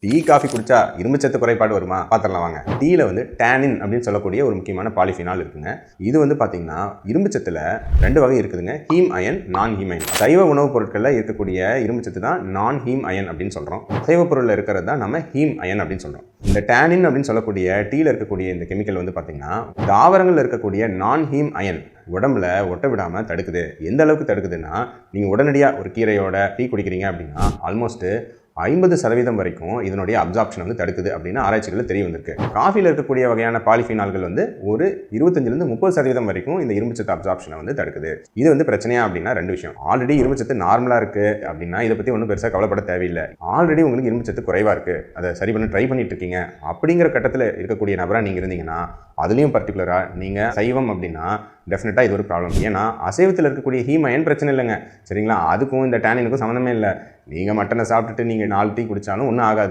Tea coffee குடிச்சா இரும்புச்சத்து குறைபாடு வருமா பார்த்துடலாம் வாங்க. டீயில் வந்து டேனின் அப்படின்னு சொல்லக்கூடிய ஒரு முக்கியமான பாலிஃபினால் இருக்குங்க. இது வந்து பார்த்தீங்கன்னா இரும்புச்சத்தில் 2 வகை இருக்குதுங்க. ஹீம் அயன், நான் ஹீம் அயன். சைவ உணவுப் பொருட்களில் இருக்கக்கூடிய இரும்புச்சத்து தான் நான் ஹீம் அயன் அப்படின்னு சொல்கிறோம். அசைவ பொருளில் இருக்கிறது தான் நம்ம ஹீம் அயன் அப்படின்னு சொல்கிறோம். இந்த டேனின் அப்படின்னு சொல்லக்கூடிய டீயில் இருக்கக்கூடிய இந்த கெமிக்கல் வந்து பார்த்தீங்கன்னா தாவரங்களில் இருக்கக்கூடிய நான் ஹீம் அயன் உடம்புல ஒட்ட விடாமல் தடுக்குது. எந்த அளவுக்கு தடுக்குதுன்னா, நீங்கள் உடனடியாக ஒரு கீரையோட டீ குடிக்கிறீங்க அப்படின்னா ஆல்மோஸ்ட் 50% வரைக்கும் இதனுடைய அப்சார்ப்ஷன் வந்து தடுக்குது அப்படின்னு ஆராய்ச்சிகள் தெரிய வந்திருக்கு. காஃபியில் இருக்கக்கூடிய வகையான பாலிஃபினால்கள் வந்து ஒரு 25% 30% வரைக்கும் இந்த இரும்புச்சத்து அப்சார்ப்ஷனை வந்து தடுக்குது. இது வந்து பிரச்சனையா அப்படின்னா 2 விஷயம். ஆல்ரெடி இரும்புச்சத்து நார்மலாக இருக்குது அப்படின்னா இதை பற்றி ஒன்றும் பெருசாக கவலைப்பட தேவையில்லை. ஆல்ரெடி உங்களுக்கு இரும்புச்சத்து குறைவாக இருக்குது, அதை சரி பண்ண ட்ரை பண்ணிட்டு இருக்கீங்க அப்படிங்கிற கட்டத்தில் இருக்கக்கூடிய நபராக நீங்கள் இருந்தீங்கன்னா, அதுலேயும் பர்டிகுலராக நீங்கள் சைவம் அப்படின்னா டெஃபினட்டாக இது ஒரு ப்ராப்ளம். ஏன்னா அசைவத்தில் இருக்கக்கூடிய ஹீம் அயன் பிரச்சனை இல்லைங்க, சரிங்களா? அதுக்கும் இந்த டேனினுக்கும் சம்மந்தமே இல்லை. நீங்கள் மட்டனை சாப்பிட்டுட்டு நீங்கள் 4 டீ குடித்தாலும் ஒன்றும் ஆகாது.